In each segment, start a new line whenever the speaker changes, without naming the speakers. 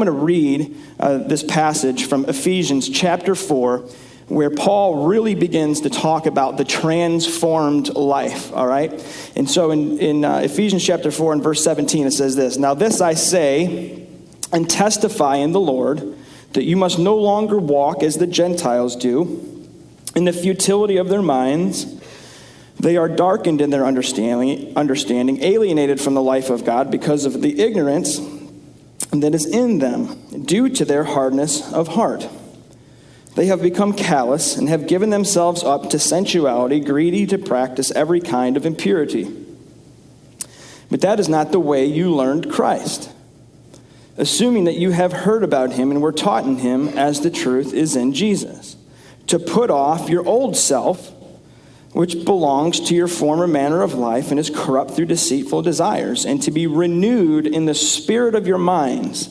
I'm going to read this passage from Ephesians chapter 4, where Paul really begins to talk about the transformed life, all right? And so in Ephesians chapter 4 and verse 17, it says this, "Now this I say and testify in the Lord, that you must no longer walk as the Gentiles do, in the futility of their minds. They are darkened in their understanding, alienated from the life of God because of the ignorance that is in them, due to their hardness of heart. They have become callous and have given themselves up to sensuality, greedy to practice every kind of impurity. But that is not the way you learned Christ, assuming that you have heard about him and were taught in him as the truth is in Jesus, to put off your old self, which belongs to your former manner of life and is corrupt through deceitful desires, and to be renewed in the spirit of your minds,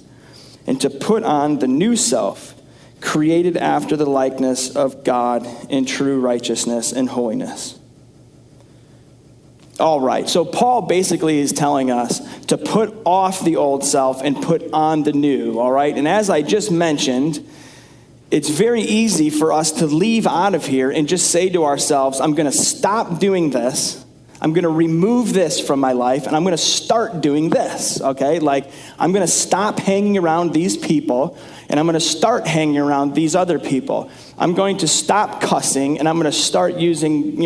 and to put on the new self, created after the likeness of God in true righteousness and holiness." All right, so Paul basically is telling us to put off the old self and put on the new, all right? And as I just mentioned, it's very easy for us to leave out of here and just say to ourselves, I'm going to stop doing this. I'm going to remove this from my life, and I'm going to start doing this, okay? Like, I'm going to stop hanging around these people, and I'm going to start hanging around these other people. I'm going to stop cussing, and I'm going to start using,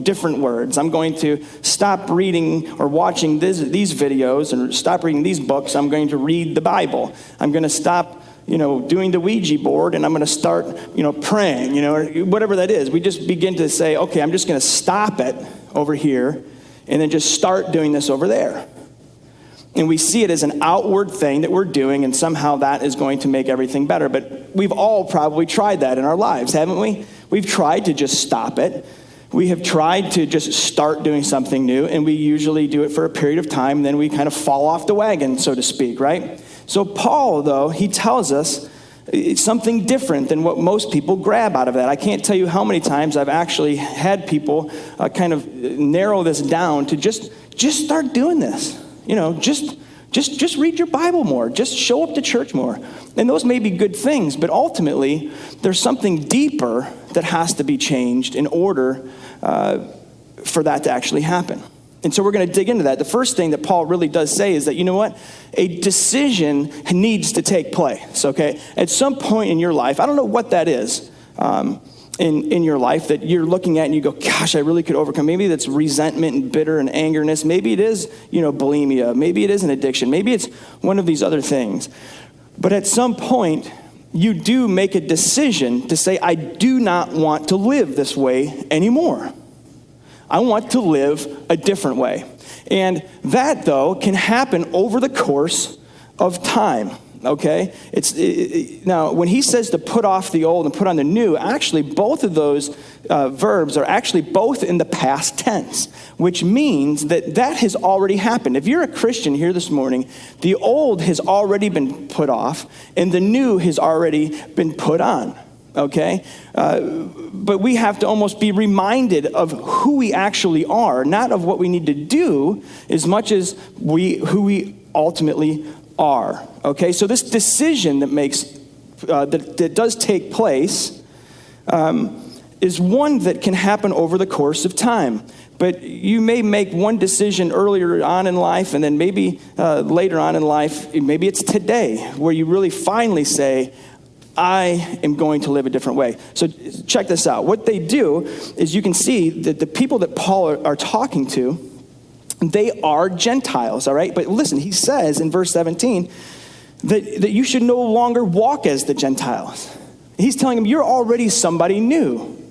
different words. I'm going to stop reading or watching these videos and stop reading these books. I'm going to read the Bible. I'm going to stop doing the Ouija board, and I'm going to start, praying, or whatever that is. We just begin to say, okay, I'm just going to stop it over here and then just start doing this over there. And we see it as an outward thing that we're doing, and somehow that is going to make everything better. But we've all probably tried that in our lives, haven't we? We've tried to just stop it. We have tried to just start doing something new, and we usually do it for a period of time, and then we kind of fall off the wagon, so to speak, right? So Paul, though, he tells us it's something different than what most people grab out of that. I can't tell you how many times I've actually had people kind of narrow this down to just start doing this. Just read your Bible more. Just show up to church more. And those may be good things, but ultimately, there's something deeper that has to be changed in order for that to actually happen. And so we're going to dig into that. The first thing that Paul really does say is that, a decision needs to take place, okay? At some point in your life, I don't know what that is in your life that you're looking at and you go, gosh, I really could overcome. Maybe that's resentment and bitter and angerness. Maybe it is, bulimia. Maybe it is an addiction. Maybe it's one of these other things. But at some point, you do make a decision to say, I do not want to live this way anymore. I want to live a different way. And that, though, can happen over the course of time, okay? Now, when he says to put off the old and put on the new, actually, both of those verbs are actually both in the past tense, which means that has already happened. If you're a Christian here this morning, the old has already been put off, and the new has already been put on. Okay? But we have to almost be reminded of who we actually are, not of what we need to do, as much as who we ultimately are. Okay? So this decision that does take place is one that can happen over the course of time. But you may make one decision earlier on in life, and then maybe later on in life, maybe it's today, where you really finally say, I am going to live a different way. So check this out. What they do is you can see that the people that Paul are talking to, they are Gentiles, all right? But listen, he says in verse 17 that you should no longer walk as the Gentiles. He's telling them you're already somebody new,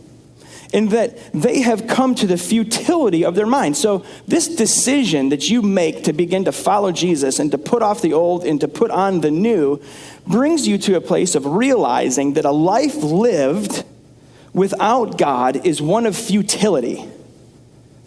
and that they have come to the futility of their mind. So this decision that you make to begin to follow Jesus and to put off the old and to put on the new brings you to a place of realizing that a life lived without God is one of futility.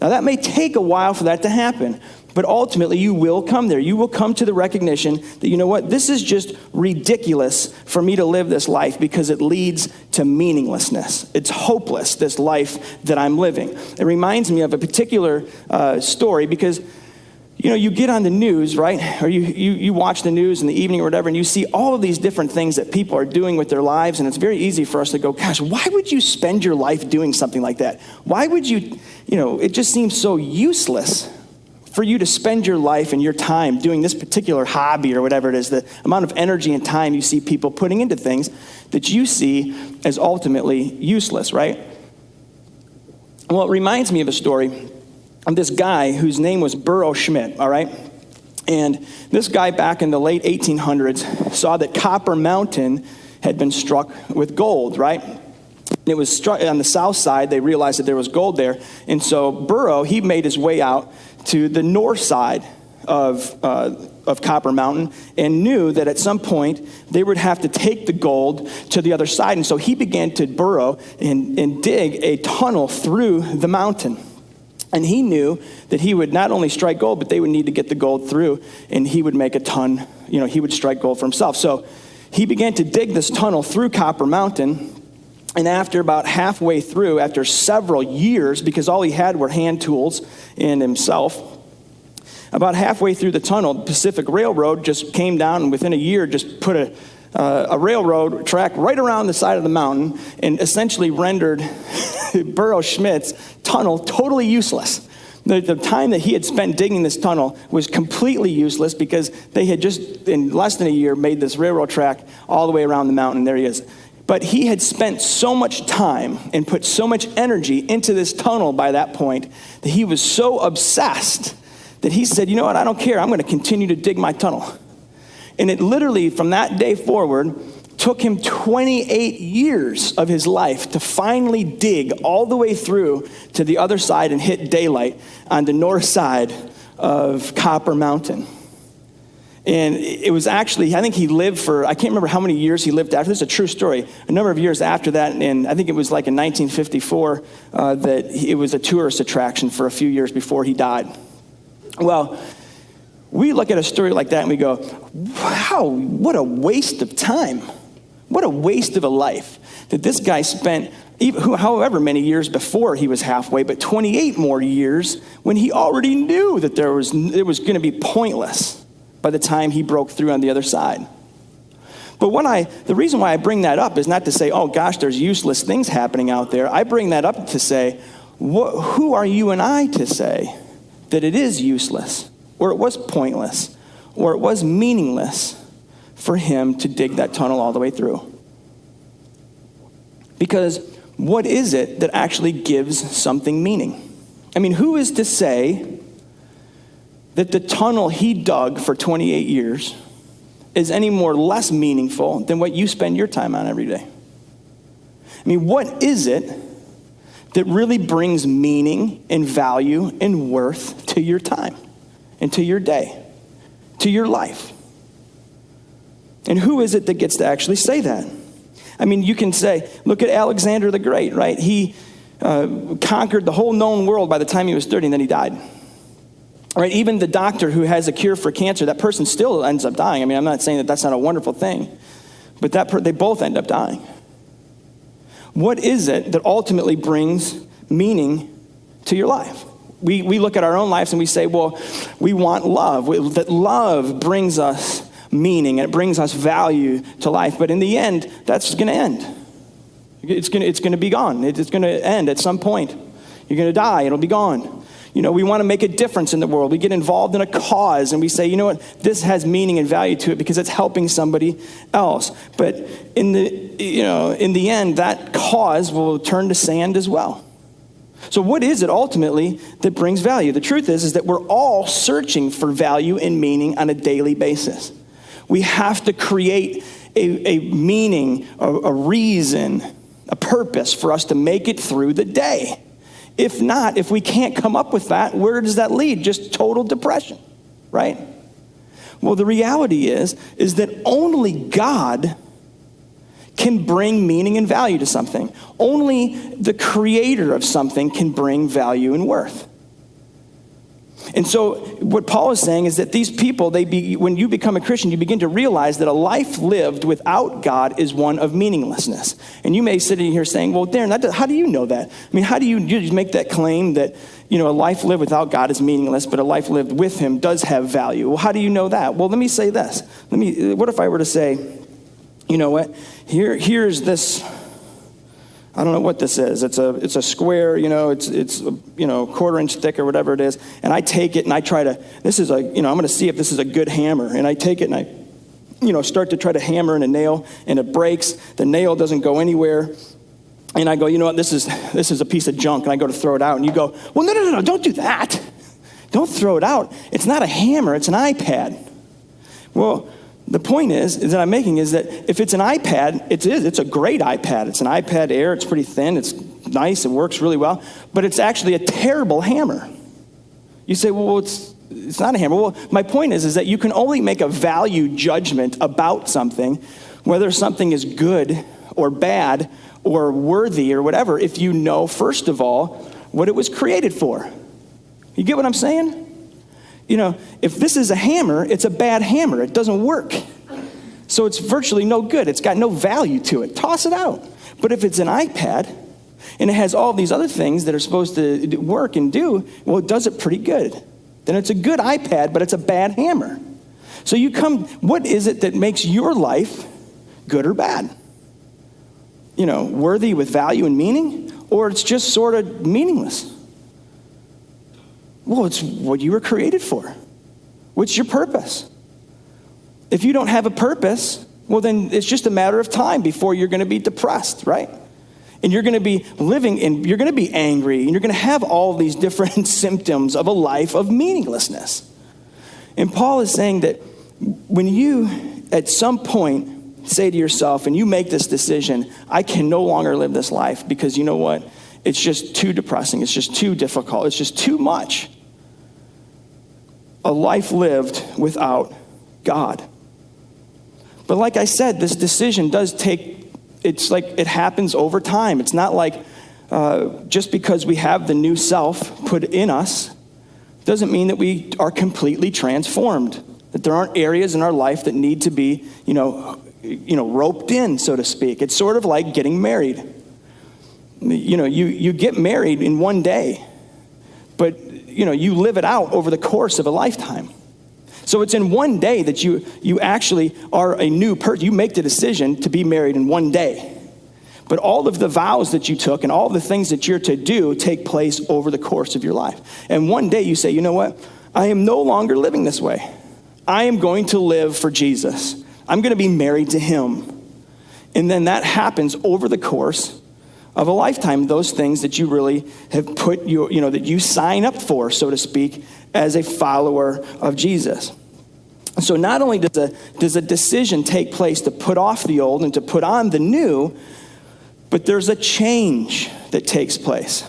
Now that may take a while for that to happen, but ultimately you will come there. You will come to the recognition that, this is just ridiculous for me to live this life because it leads to meaninglessness. It's hopeless, this life that I'm living. It reminds me of a particular story because You get on the news, right? Or you watch the news in the evening or whatever, and you see all of these different things that people are doing with their lives, and it's very easy for us to go, gosh, why would you spend your life doing something like that? Why would you, it just seems so useless for you to spend your life and your time doing this particular hobby or whatever it is, the amount of energy and time you see people putting into things that you see as ultimately useless, right? Well, it reminds me of a story of this guy whose name was Burrow Schmidt, all right? And this guy back in the late 1800s saw that Copper Mountain had been struck with gold, right? And it was struck on the south side. They realized that there was gold there. And so Burrow, he made his way out to the north side of Copper Mountain and knew that at some point they would have to take the gold to the other side. And so he began to burrow and dig a tunnel through the mountain. And he knew that he would not only strike gold, but they would need to get the gold through, and he would make a ton, he would strike gold for himself. So he began to dig this tunnel through Copper Mountain, and after about halfway through, after several years, because all he had were hand tools and himself, about halfway through the tunnel, the Pacific Railroad just came down and within a year just put a railroad track right around the side of the mountain and essentially rendered Burrow Schmidt's tunnel totally useless. The time that he had spent digging this tunnel was completely useless because they had just, in less than a year, made this railroad track all the way around the mountain. There he is. But he had spent so much time and put so much energy into this tunnel by that point that he was so obsessed that he said, you know what, I don't care. I'm going to continue to dig my tunnel. And it literally, from that day forward, took him 28 years of his life to finally dig all the way through to the other side and hit daylight on the north side of Copper Mountain. And it was actually, I think he lived for, I can't remember how many years he lived after. This is a true story. A number of years after that, and I think it was like in 1954 that it was a tourist attraction for a few years before he died. Well, we look at a story like that and we go, wow, what a waste of time. What a waste of a life that this guy spent however many years before he was halfway, but 28 more years when he already knew that it was going to be pointless by the time he broke through on the other side. But the reason why I bring that up is not to say, oh gosh, there's useless things happening out there. I bring that up to say, who are you and I to say that it is useless, or it was pointless, or it was meaningless for him to dig that tunnel all the way through? Because what is it that actually gives something meaning? I mean, who is to say that the tunnel he dug for 28 years is any more less meaningful than what you spend your time on every day? I mean, what is it that really brings meaning and value and worth to your time and to your day, to your life? And who is it that gets to actually say that? I mean, you can say, look at Alexander the Great, right? He conquered the whole known world by the time he was 30, and then he died. Right? Even the doctor who has a cure for cancer, that person still ends up dying. I mean, I'm not saying that that's not a wonderful thing, but they both end up dying. What is it that ultimately brings meaning to your life? We look at our own lives and we say, well, we want love. That love brings us meaning and it brings us value to life. But in the end, that's going to end. It's going to be gone. It's going to end at some point. You're going to die. It'll be gone. We want to make a difference in the world. We get involved in a cause and we say, you know what, this has meaning and value to it because it's helping somebody else. But in the end, that cause will turn to sand as well. So what is it ultimately that brings value? The truth is that we're all searching for value and meaning on a daily basis. We have to create a meaning, a reason, a purpose for us to make it through the day. If not, if we can't come up with that, where does that lead? Just total depression, right? Well, the reality is that only God can bring meaning and value to something. Only the creator of something can bring value and worth. And so what Paul is saying is that these people, when you become a Christian, you begin to realize that a life lived without God is one of meaninglessness. And you may sit in here saying, well, Darin, how do you know that? I mean, how do you just make that claim that, a life lived without God is meaningless, but a life lived with him does have value? Well, how do you know that? Well, let me say this. What if I were to say, you know what, here's this, I don't know what this is. It's a square, it's quarter inch thick or whatever it is. And I take it and I try to, I'm going to see if this is a good hammer. And I take it and I, start to try to hammer in a nail and it breaks. The nail doesn't go anywhere. And I go, you know what, this is a piece of junk. And I go to throw it out. And you go, well, no, don't do that. Don't throw it out. It's not a hammer, it's an iPad. Well, the point is that I'm making is that if it's an iPad, it's a great iPad. It's an iPad Air. It's pretty thin. It's nice. It works really well. But it's actually a terrible hammer. You say, well, it's not a hammer. Well, my point is that you can only make a value judgment about something, whether something is good or bad or worthy or whatever, if you know, first of all, what it was created for. You get what I'm saying? If this is a hammer, it's a bad hammer. It doesn't work. So it's virtually no good. It's got no value to it. Toss it out. But if it's an iPad and it has all these other things that are supposed to work and do, well, it does it pretty good. Then it's a good iPad, but it's a bad hammer. So what is it that makes your life good or bad? Worthy with value and meaning? Or it's just sort of meaningless? Well, it's what you were created for. What's your purpose? If you don't have a purpose, well, then it's just a matter of time before you're going to be depressed, right? And you're going to be living, and you're going to be angry, and you're going to have all these different symptoms of a life of meaninglessness. And Paul is saying that when you, at some point, say to yourself, and you make this decision, I can no longer live this life because you know what? It's just too depressing. It's just too difficult. It's just too much. A life lived without God. But like I said, this decision does it's like it happens over time. It's not like just because we have the new self put in us, doesn't mean that we are completely transformed. That there aren't areas in our life that need to be, roped in, so to speak. It's sort of like getting married. You get married in one day, but you live it out over the course of a lifetime. So it's in one day that you actually are a new person. You make the decision to be married in one day. But all of the vows that you took and all the things that you're to do take place over the course of your life. And one day you say, you know what? I am no longer living this way. I am going to live for Jesus. I'm going to be married to him. And then that happens over the course of a lifetime, those things that you really have put that you sign up for, so to speak, as a follower of Jesus. So not only does a decision take place to put off the old and to put on the new, but there's a change that takes place.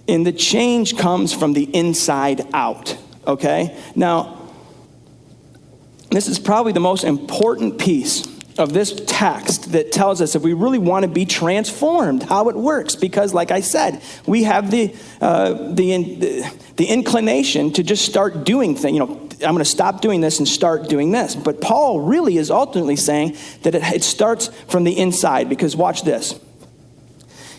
And the change comes from the inside out, okay? Now, this is probably the most important piece of this text that tells us if we really want to be transformed, how it works. Because like I said, we have the inclination to just start doing things. I'm going to stop doing this and start doing this. But Paul really is ultimately saying that it starts from the inside. Because watch this.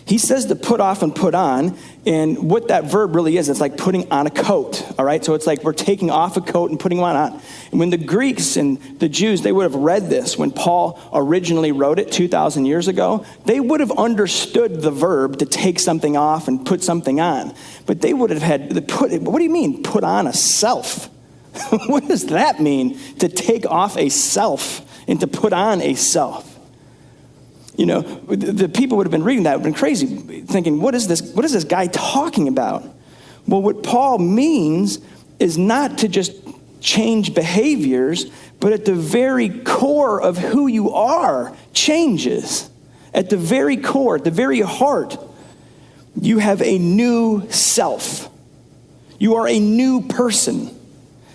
He says to put off and put on, and what that verb really is, it's like putting on a coat, all right? So it's like we're taking off a coat and putting one on. And when the Greeks and the Jews, they would have read this when Paul originally wrote it 2,000 years ago, they would have understood the verb to take something off and put something on. But they would have had, what do you mean, put on a self? What does that mean, to take off a self and to put on a self? The people would have been reading that, would have been crazy, thinking, what is this guy talking about? Well, what Paul means is not to just change behaviors, but at the very core of who you are changes. At the very core, at the very heart, you have a new self. You are a new person.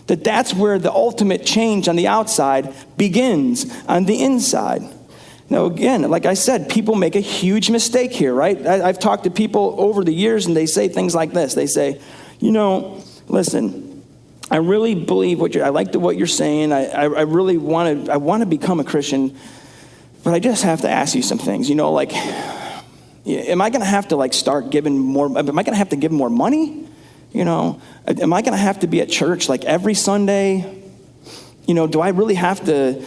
That's where the ultimate change on the outside begins on the inside. Now, again, like I said, people make a huge mistake here, right? I've talked to people over the years, and they say things like this. They say, listen, I really believe I like what you're saying. I really want to become a Christian, but I just have to ask you some things. Am I going to have to start giving more? Am I going to have to give more money? Am I going to have to be at church every Sunday? Do I really have to?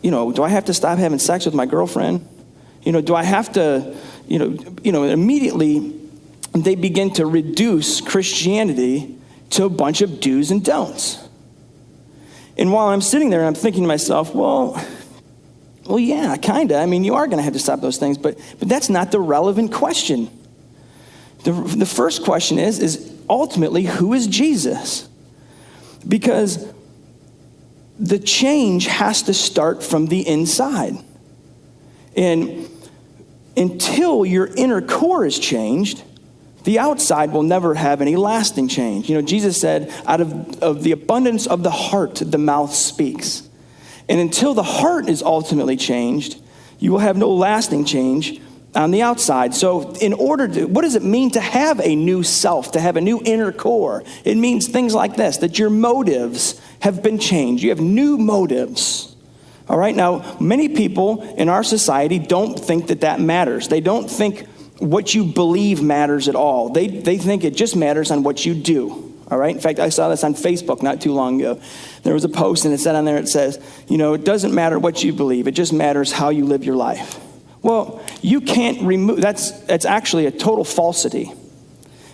Do I have to stop having sex with my girlfriend? Do I have to? Immediately they begin to reduce Christianity to a bunch of do's and don'ts. And while I'm sitting there, I'm thinking to myself, well, yeah, kind of. You are going to have to stop those things, but that's not the relevant question. The first question is ultimately, who is Jesus? Because the change has to start from the inside. And until your inner core is changed, the outside will never have any lasting change. Jesus said, out of the abundance of the heart, the mouth speaks. And until the heart is ultimately changed, you will have no lasting change on the outside. So what does it mean to have a new self, to have a new inner core? It means things like this, that your motives have been changed. You have new motives. All right, now, many people in our society don't think that matters. They don't think what you believe matters at all. They think it just matters on what you do. All right. In fact, I saw this on Facebook not too long ago. There was a post and it said on there, it says, it doesn't matter what you believe. It just matters how you live your life. Well, you can't remove, that's actually a total falsity,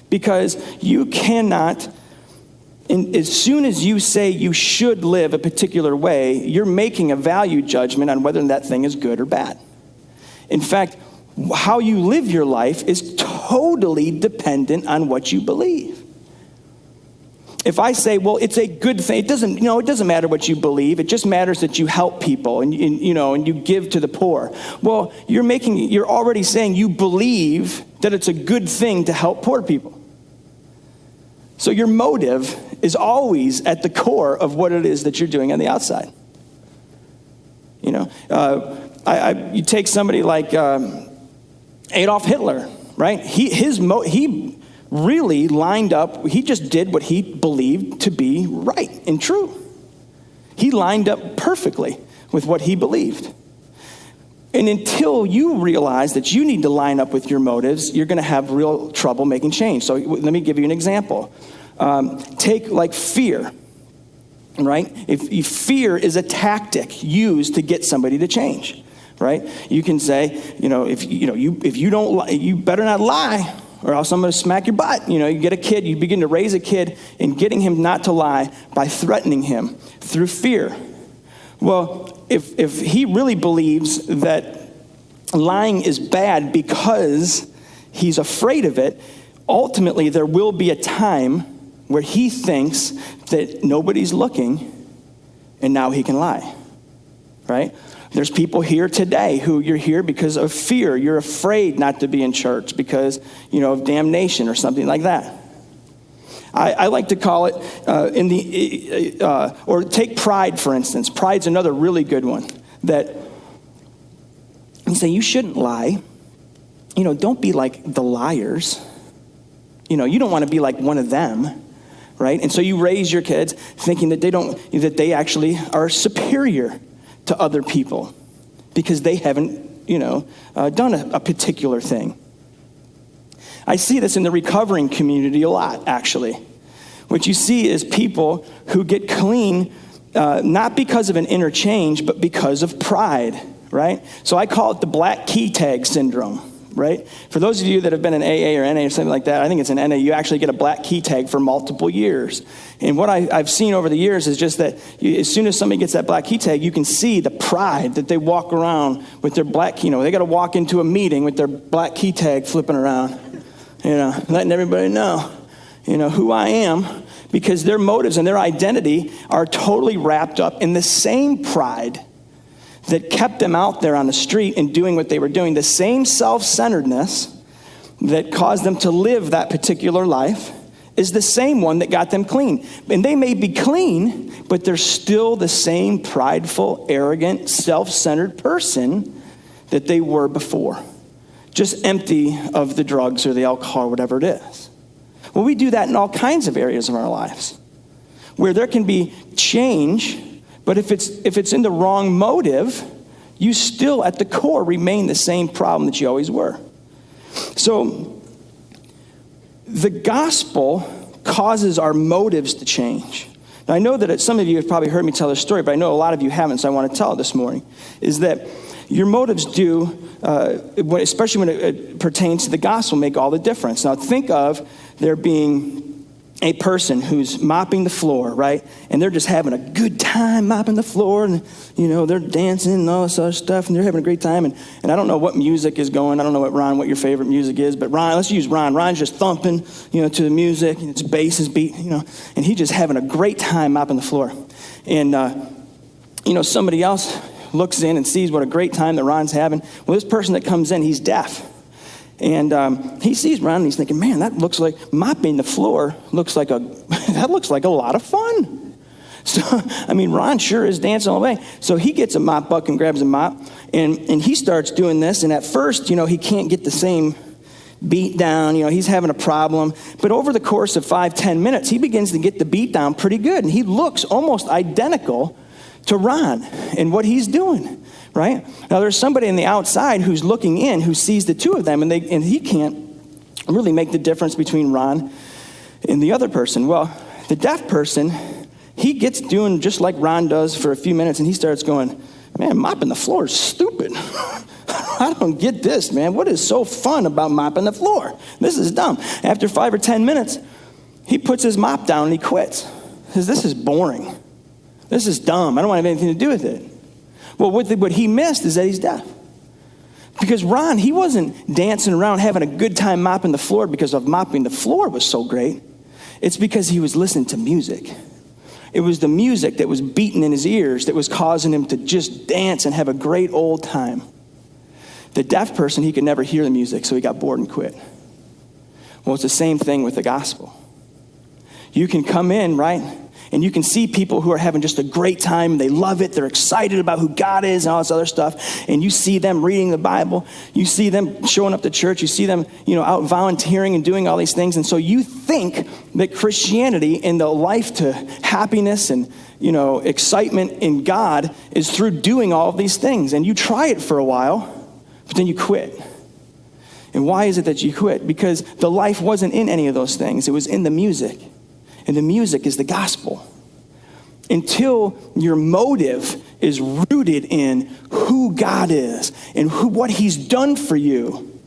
because you cannot, as soon as you say you should live a particular way, you're making a value judgment on whether that thing is good or bad. In fact, how you live your life is totally dependent on what you believe. If I say, well, it's a good thing, it doesn't matter what you believe. It just matters that you help people and you give to the poor. Well, you're already saying you believe that it's a good thing to help poor people. So your motive is always at the core of what it is that you're doing on the outside. You take somebody like Adolf Hitler, right? He really lined up, he just did what he believed to be right and true. He lined up perfectly with what he believed. And until you realize that you need to line up with your motives, you're going to have real trouble making change. So let me give you an example. Take fear, right? If fear is a tactic used to get somebody to change, right? You can say, if you don't lie, you better not lie, or else I'm going to smack your butt. You get a kid, you begin to raise a kid and getting him not to lie by threatening him through fear. Well, if he really believes that lying is bad because he's afraid of it, ultimately there will be a time where he thinks that nobody's looking and now he can lie, right? There's people here today who you're here because of fear. You're afraid not to be in church because, of damnation or something like that. I like to call it or take pride, for instance. Pride's another really good one. That you say you shouldn't lie. Don't be like the liars. You don't want to be like one of them, right? And so you raise your kids thinking that they actually are superior to other people because they haven't, done a particular thing. I see this in the recovering community a lot, actually. What you see is people who get clean not because of an inner change, but because of pride, right? So I call it the black key tag syndrome, right? For those of you that have been in AA or NA or something like that, I think it's in NA, you actually get a black key tag for multiple years. And what I've seen over the years is just that as soon as somebody gets that black key tag, you can see the pride that they walk around with their black key. They got to walk into a meeting with their black key tag flipping around, letting everybody know, who I am, because their motives and their identity are totally wrapped up in the same pride that kept them out there on the street and doing what they were doing. The same self-centeredness that caused them to live that particular life is the same one that got them clean. And they may be clean, but they're still the same prideful, arrogant, self-centered person that they were before. Just empty of the drugs or the alcohol or whatever it is. Well, we do that in all kinds of areas of our lives, where there can be change, but if it's in the wrong motive, you still at the core remain the same problem that you always were. So the gospel causes our motives to change. Now, I know that some of you have probably heard me tell this story, but I know a lot of you haven't, so I want to tell it this morning, is that your motives do, especially when it pertains to the gospel, make all the difference. Now, think of there being a person who's mopping the floor, right? And they're just having a good time mopping the floor, and, they're dancing and all this other stuff, and they're having a great time. And I don't know what music is going. I don't know what your favorite music is, but Ron, let's use Ron. Ron's just thumping, to the music, and its bass is beat, and he's just having a great time mopping the floor. And, somebody else looks in and sees what a great time that Ron's having. Well, this person that comes in, he's deaf. And he sees Ron and he's thinking, man, that looks like mopping the floor that looks like a lot of fun. So, Ron sure is dancing all the way. So he gets a mop bucket and grabs a mop and he starts doing this. And at first, he can't get the same beat down. He's having a problem. But over the course of 5-10 minutes, he begins to get the beat down pretty good. And he looks almost identical to Ron and what he's doing. Right? Now, there's somebody on the outside who's looking in who sees the two of them, and he can't really make the difference between Ron and the other person. Well, the deaf person, he gets doing just like Ron does for a few minutes, and he starts going, man, mopping the floor is stupid. I don't get this, man. What is so fun about mopping the floor? This is dumb. After 5 or 10 minutes, he puts his mop down and he quits. He says, this is boring. This is dumb. I don't want to have anything to do with it. Well, what he missed is that he's deaf. Because Ron, he wasn't dancing around having a good time mopping the floor because of mopping the floor was so great. It's because he was listening to music. It was the music that was beating in his ears that was causing him to just dance and have a great old time. The deaf person, he could never hear the music, so he got bored and quit. Well, it's the same thing with the gospel. You can come in, right? And you can see people who are having just a great time. They love it. They're excited about who God is and all this other stuff. And you see them reading the Bible. You see them showing up to church. You see them, out volunteering and doing all these things. And so you think that Christianity and the life to happiness and, excitement in God is through doing all of these things. And you try it for a while, but then you quit. And why is it that you quit? Because the life wasn't in any of those things. It was in the music. And the music is the gospel. Until your motive is rooted in who God is and what he's done for you,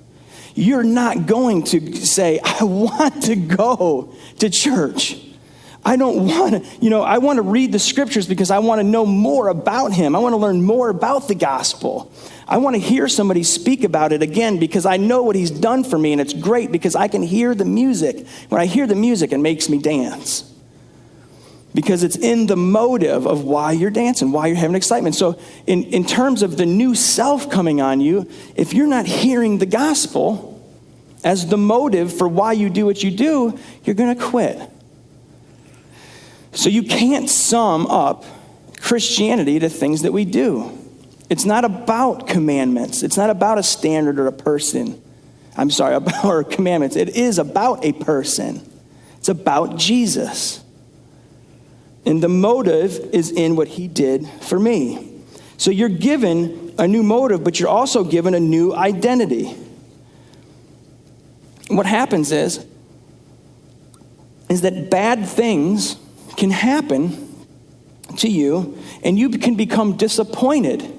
you're not going to say, I want to go to church. I don't want to, I want to read the scriptures because I want to know more about him. I want to learn more about the gospel. I want to hear somebody speak about it again because I know what he's done for me, and it's great because I can hear the music. When I hear the music, it makes me dance. Because it's in the motive of why you're dancing, why you're having excitement. So in terms of the new self coming on you, if you're not hearing the gospel as the motive for why you do what you do, you're going to quit. So you can't sum up Christianity to things that we do. It's not about commandments. It's not about a standard or a person. Or commandments. It is about a person. It's about Jesus. And the motive is in what he did for me. So you're given a new motive, but you're also given a new identity. What happens is that bad things can happen to you, and you can become disappointed,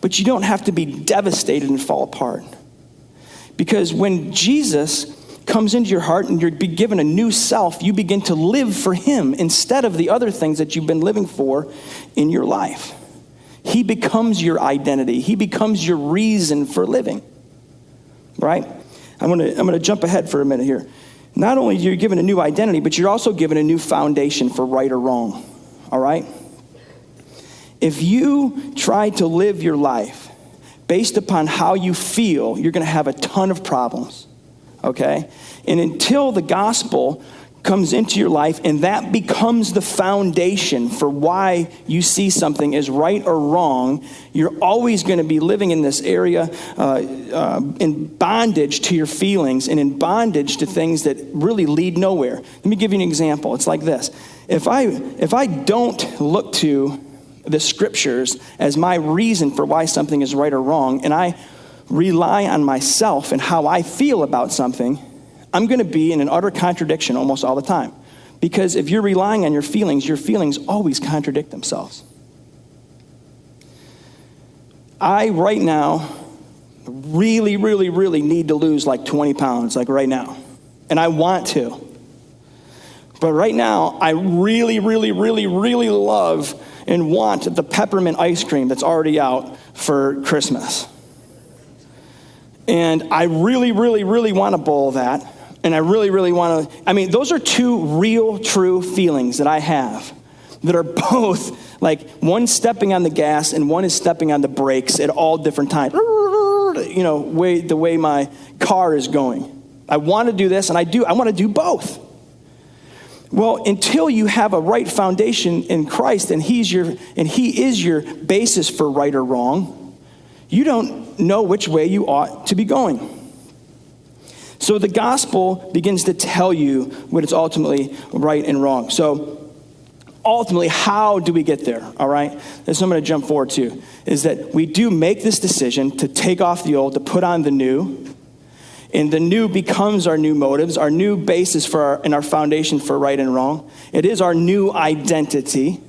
but you don't have to be devastated and fall apart. Because when Jesus comes into your heart and you're given a new self, you begin to live for him instead of the other things that you've been living for in your life. He becomes your identity. He becomes your reason for living. Right? I'm going to jump ahead for a minute here. Not only are you given a new identity, but you're also given a new foundation for right or wrong. All right? If you try to live your life based upon how you feel, you're going to have a ton of problems. Okay? And until the gospel comes into your life, and that becomes the foundation for why you see something as right or wrong, you're always going to be living in this area in bondage to your feelings and in bondage to things that really lead nowhere. Let me give you an example. It's like this. If I don't look to the scriptures as my reason for why something is right or wrong, and I rely on myself and how I feel about something, I'm going to be in an utter contradiction almost all the time. Because if you're relying on your feelings always contradict themselves. I, right now, really, really, really need to lose like 20 pounds, like right now. And I want to. But right now, I really, really, really, really love and want the peppermint ice cream that's already out for Christmas. And I really, really, really want a bowl of that. And I really, really want to, those are two real, true feelings that I have that are both like one stepping on the gas and one is stepping on the brakes at all different times. The way my car is going. I want to do this and I want to do both. Well, until you have a right foundation in Christ and He is your basis for right or wrong, you don't know which way you ought to be going. So the gospel begins to tell you what is ultimately right and wrong. So ultimately, how do we get there? All right? That's what I'm going to jump forward to, is that we do make this decision to take off the old, to put on the new. And the new becomes our new motives, our new basis for our foundation for right and wrong. It is our new identity.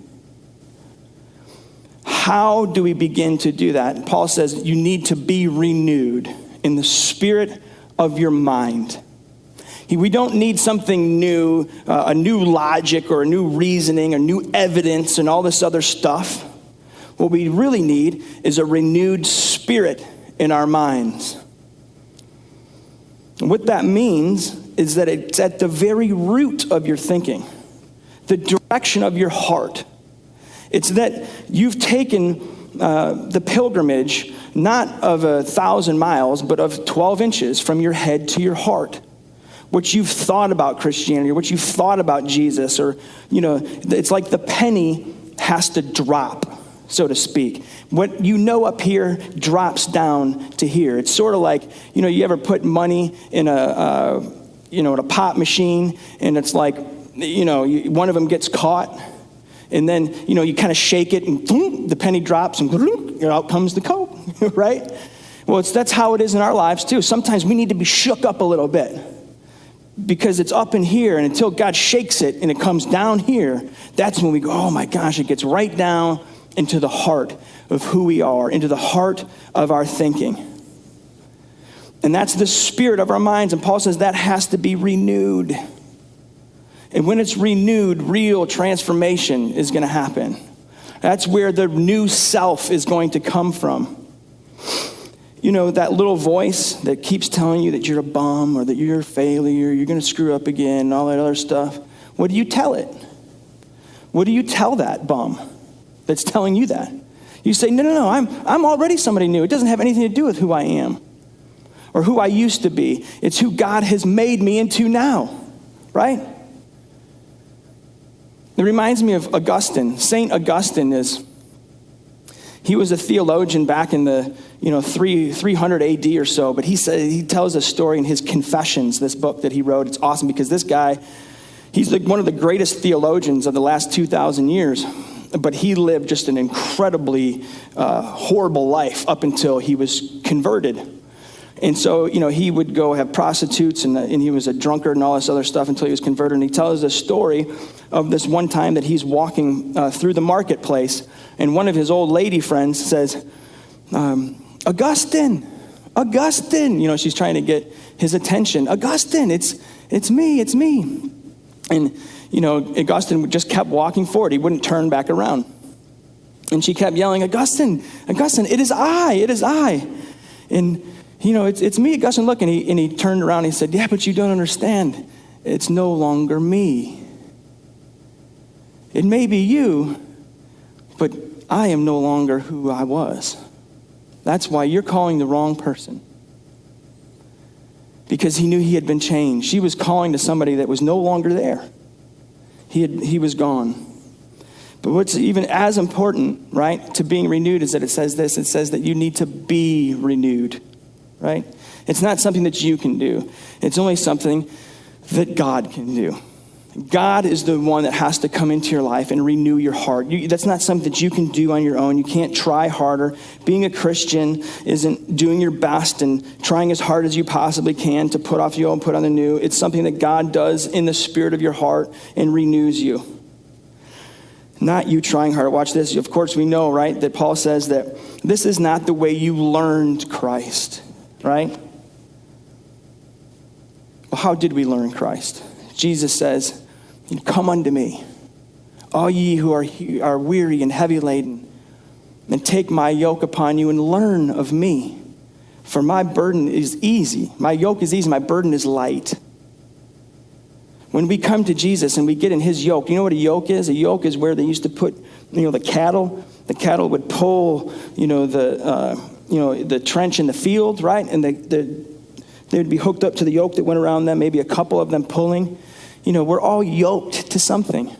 How do we begin to do that? Paul says you need to be renewed in the spirit of your mind. We don't need something new, a new logic or a new reasoning or new evidence and all this other stuff. What we really need is a renewed spirit in our minds. And what that means is that it's at the very root of your thinking, the direction of your heart. It's that you've taken the pilgrimage not of 1,000 miles, but of 12 inches from your head to your heart. What you've thought about Christianity, or what you've thought about Jesus, or, it's like the penny has to drop, so to speak. What you know up here drops down to here. It's sort of like, you ever put money in a pop machine, and it's like, one of them gets caught, and then, you kind of shake it, and the penny drops, and out comes the coat, right? Well, that's how it is in our lives, too. Sometimes we need to be shook up a little bit because it's up in here, and until God shakes it and it comes down here, that's when we go, oh, my gosh, it gets right down into the heart of who we are, into the heart of our thinking. And that's the spirit of our minds, and Paul says that has to be renewed. And when it's renewed, real transformation is going to happen. That's where the new self is going to come from. That little voice that keeps telling you that you're a bum or that you're a failure, you're going to screw up again, and all that other stuff. What do you tell it? What do you tell that bum that's telling you that? You say, no, I'm already somebody new. It doesn't have anything to do with who I am or who I used to be. It's who God has made me into now, right? It reminds me of Augustine. Saint Augustine he was a theologian back in the 300 AD or so, but he tells a story in his Confessions, this book that he wrote. It's awesome because this guy, he's one of the greatest theologians of the last 2,000 years, but he lived just an incredibly horrible life up until he was converted. And so, he would go have prostitutes and he was a drunkard and all this other stuff until he was converted. And he tells this story of this one time that he's walking through the marketplace, and one of his old lady friends says, Augustine, she's trying to get his attention. Augustine, it's me. And, Augustine just kept walking forward. He wouldn't turn back around. And she kept yelling, Augustine, it is I. And, it's me, Augustine, look. And he turned around and he said, yeah, but you don't understand. It's no longer me. It may be you, but I am no longer who I was. That's why you're calling the wrong person. because he knew he had been changed. She was calling to somebody that was no longer there. He was gone. But what's even as important, right, to being renewed is that it says this. It says that you need to be renewed, right? It's not something that you can do. It's only something that God can do. God is the one that has to come into your life and renew your heart. That's not something that you can do on your own. You can't try harder. Being a Christian isn't doing your best and trying as hard as you possibly can to put off the old and put on the new. It's something that God does in the spirit of your heart and renews you. Not you trying harder. Watch this. Of course, we know, right, that Paul says that this is not the way you learned Christ, right? Well, how did we learn Christ? Jesus says, come unto me, all ye who are weary and heavy laden, and take my yoke upon you and learn of me. For my burden is easy. My yoke is easy. My burden is light. When we come to Jesus and we get in his yoke, you know what a yoke is? A yoke is where they used to put, the cattle. The cattle would pull, the trench in the field, right? And they would be hooked up to the yoke that went around them, maybe a couple of them pulling. We're all yoked to something.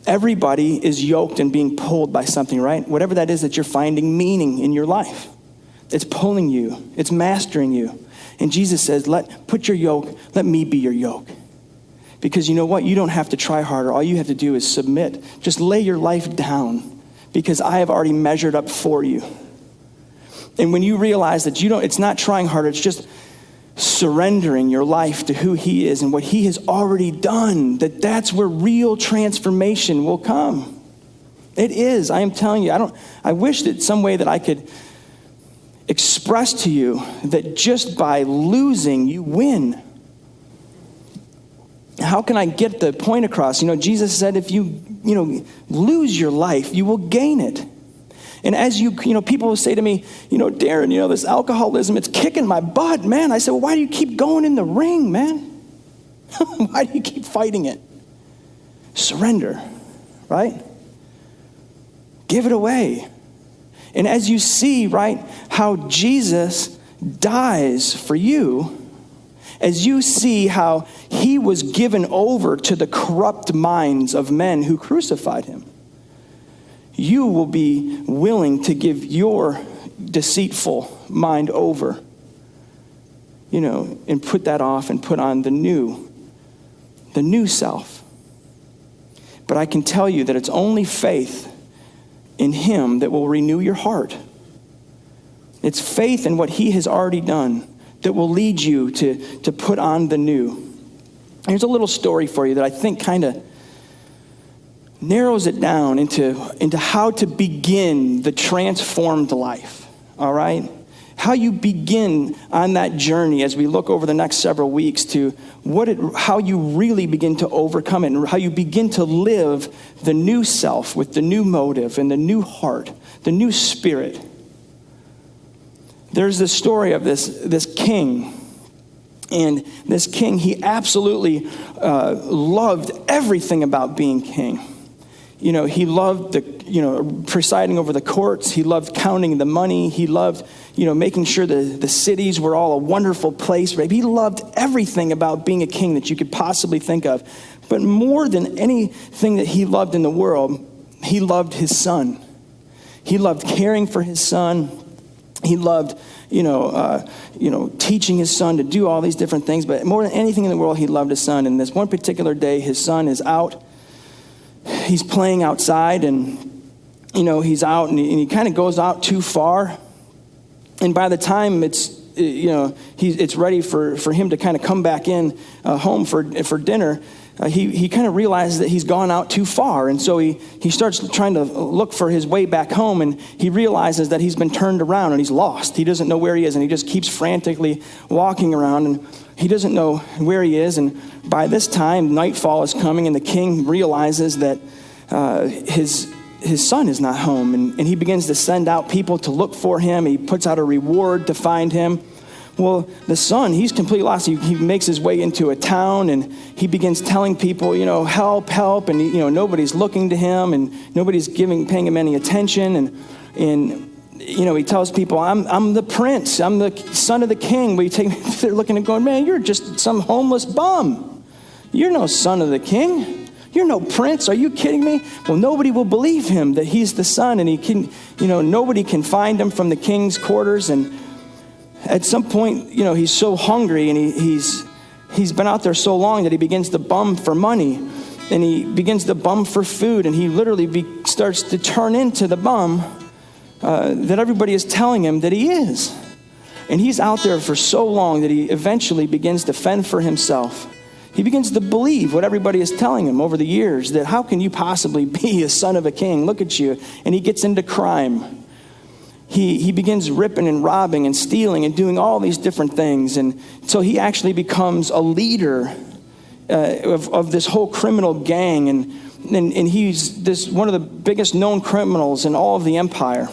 Everybody is yoked and being pulled by something, right? Whatever that is that you're finding meaning in your life. It's pulling you. It's mastering you. And Jesus says, put your yoke, let me be your yoke. Because you know what? You don't have to try harder. All you have to do is submit. Just lay your life down because I have already measured up for you. And when you realize that it's not trying harder, it's just surrendering your life to who he is and what he has already done, that's where real transformation will come. It is. I am telling you, I wish that some way that I could express to you that just by losing, you win. How can I get the point across? Jesus said, if you lose your life, you will gain it. And as people will say to me, Darin, this alcoholism, it's kicking my butt, man. I said, well, why do you keep going in the ring, man? Why do you keep fighting it? Surrender, right? Give it away. And as you see, right, how Jesus dies for you, as you see how he was given over to the corrupt minds of men who crucified him, you will be willing to give your deceitful mind over, and put that off and put on the new self. But I can tell you that it's only faith in him that will renew your heart. It's faith in what he has already done that will lead you to put on the new. Here's a little story for you that I think kind of narrows it down into how to begin the transformed life, all right? How you begin on that journey as we look over the next several weeks to how you really begin to overcome it and how you begin to live the new self with the new motive and the new heart, the new spirit. There's this story of this king. And this king, he absolutely loved everything about being king. He loved presiding over the courts. He loved counting the money. He loved, making sure the cities were all a wonderful place. Right? He loved everything about being a king that you could possibly think of. But more than anything that he loved in the world, he loved his son. He loved caring for his son. He loved, teaching his son to do all these different things. But more than anything in the world, he loved his son. And this one particular day, his son is out. He's playing outside, and, he's out, and he kind of goes out too far. And by the time it's ready for him to kind of come back in home for dinner, he kind of realizes that he's gone out too far. And so he starts trying to look for his way back home, and he realizes that he's been turned around and he's lost. He doesn't know where he is, and he just keeps frantically walking around, and he doesn't know where he is. And by this time, nightfall is coming, and the king realizes that his son is not home, and he begins to send out people to look for him. He puts out a reward to find him. Well, the son, he's completely lost. He makes his way into a town, and he begins telling people, help, help, and nobody's looking to him, and nobody's paying him any attention, and he tells people, I'm the prince. I'm the son of the king. But they're looking and going, man, you're just some homeless bum. You're no son of the king. You're no prince. Are you kidding me? Well, nobody will believe him that he's the son, and he can, nobody can find him from the king's quarters. And at some point, he's so hungry, and he's been out there so long that he begins to bum for money, and he begins to bum for food, and he literally starts to turn into the bum that everybody is telling him that he is. And he's out there for so long that he eventually begins to fend for himself. He begins to believe what everybody is telling him over the years, that how can you possibly be a son of a king? Look at you. And he gets into crime. He begins ripping and robbing and stealing and doing all these different things. And so he actually becomes a leader of this whole criminal gang. And he's one of the biggest known criminals in all of the empire.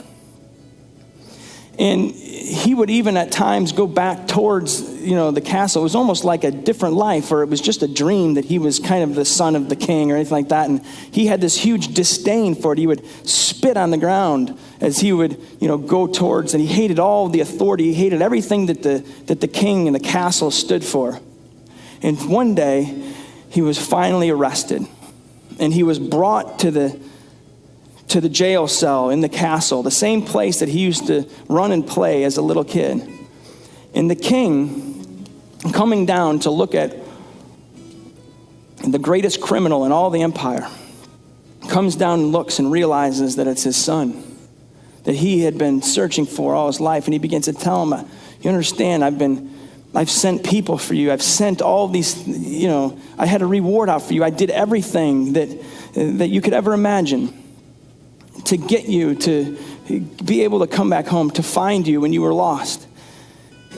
And he would even at times go back towards, the castle. It was almost like a different life, or it was just a dream that he was kind of the son of the king or anything like that. And he had this huge disdain for it. He would spit on the ground as he would, go towards, and he hated all the authority. He hated everything that the king and the castle stood for. And one day, he was finally arrested, and he was brought to the jail cell in the castle, the same place that he used to run and play as a little kid. And the king, coming down to look at the greatest criminal in all the empire, comes down and looks and realizes that it's his son that he had been searching for all his life. And he begins to tell him, you understand, I've sent people for you. I've sent all these, I had a reward out for you. I did everything that you could ever imagine to get you to be able to come back home, to find you when you were lost.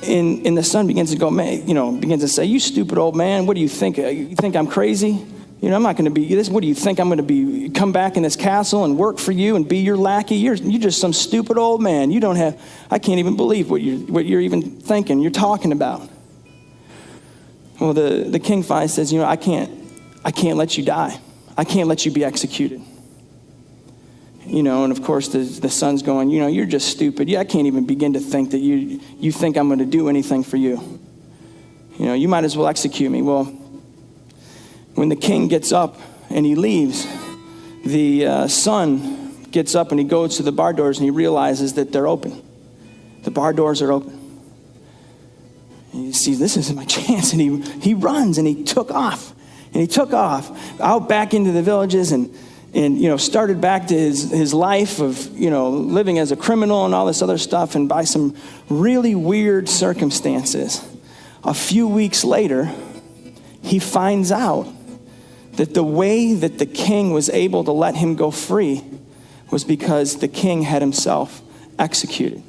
And the son begins to go, man, begins to say, you stupid old man, what do you think? You think I'm crazy? I'm not going to be this. What do you think I'm going to come back in this castle and work for you and be your lackey? You're just some stupid old man. I can't even believe what you're even thinking, you're talking about. Well, the king finally says, I can't let you die. I can't let you be executed. And of course the son's going, you're just stupid. I can't even begin to think that you think I'm going to do anything for you. You might as well execute me. Well, when the king gets up and he leaves, the son gets up and he goes to the bar doors and he realizes that they're open. The bar doors are open. And he sees, this is my chance, and he runs and he took off. And he took off out back into the villages and started back to his life of, living as a criminal and all this other stuff. And by some really weird circumstances, a few weeks later, he finds out that the way that the king was able to let him go free was because the king had himself executed.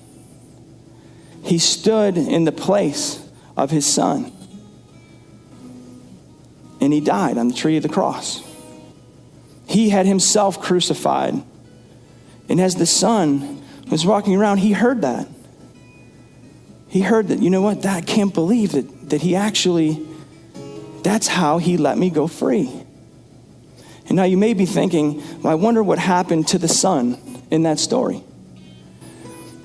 He stood in the place of his son, and he died on the tree of the cross. He had himself crucified. And as the son was walking around, he heard that. He heard that, I can't believe that he actually, that's how he let me go free. And now you may be thinking, well, I wonder what happened to the son in that story.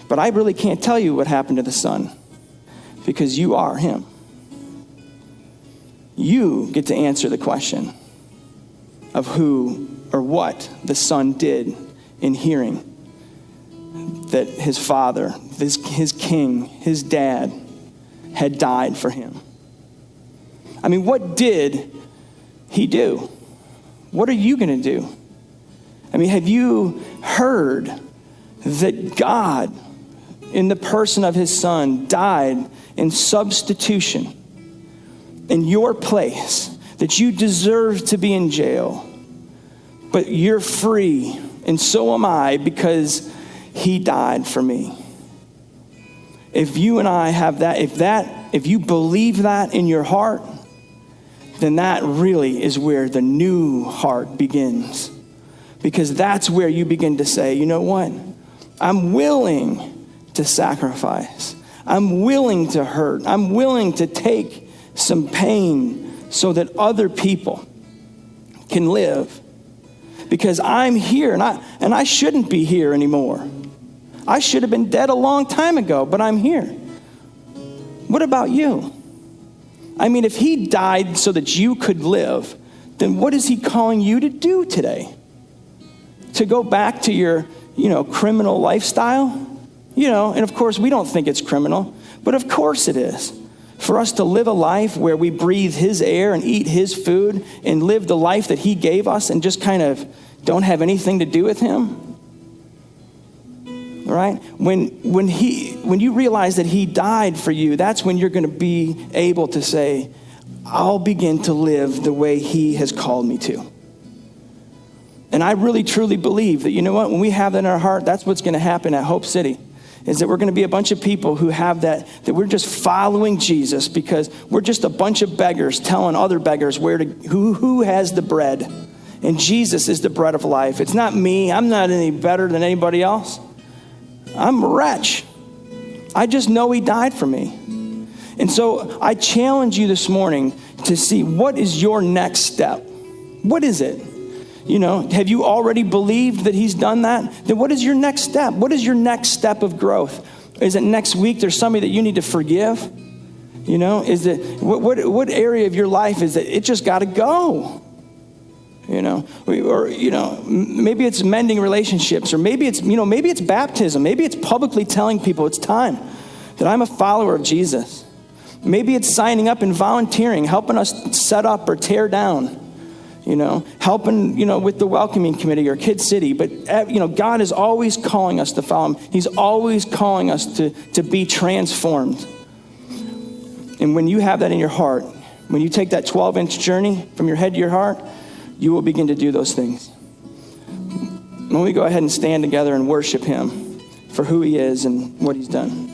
But I really can't tell you what happened to the son, because you are him. You get to answer the question of who or what the son did in hearing that his father, his king, his dad had died for him. I mean, what did he do? What are you going to do? I mean, have you heard that God, in the person of his son, died in substitution in your place, that you deserve to be in jail, but you're free, and so am I, because he died for me. If you and I have that, if you believe that in your heart, then that really is where the new heart begins. Because that's where you begin to say, you know what? I'm willing to sacrifice. I'm willing to hurt. I'm willing to take some pain so that other people can live. Because I'm here, and I shouldn't be here anymore. I should have been dead a long time ago, but I'm here. What about you? I mean, if he died so that you could live, then what is he calling you to do today? To go back to your, criminal lifestyle? And of course, we don't think it's criminal, but of course it is. For us to live a life where we breathe his air and eat his food and live the life that he gave us and just kind of don't have anything to do with him. Right? When you realize that he died for you, that's when you're going to be able to say, I'll begin to live the way he has called me to. And I really truly believe that, when we have that in our heart, that's what's going to happen at Hope City. Is that we're going to be a bunch of people who have that we're just following Jesus because we're just a bunch of beggars telling other beggars who has the bread. And Jesus is the bread of life. It's not me. I'm not any better than anybody else. I'm a wretch. I just know he died for me. And so I challenge you this morning to see, what is your next step? What is it? Have you already believed that he's done that? Then what is your next step? What is your next step of growth? Is it next week there's somebody that you need to forgive? Is it what area of your life is it just got to go? Maybe it's mending relationships, or maybe it's baptism. Maybe it's publicly telling people it's time that I'm a follower of Jesus. Maybe it's signing up and volunteering, helping us set up or tear down. Helping, with the welcoming committee or Kid City. But, God is always calling us to follow him. He's always calling us to be transformed. And when you have that in your heart, when you take that 12-inch journey from your head to your heart, you will begin to do those things. When we go ahead and stand together and worship him for who he is and what he's done.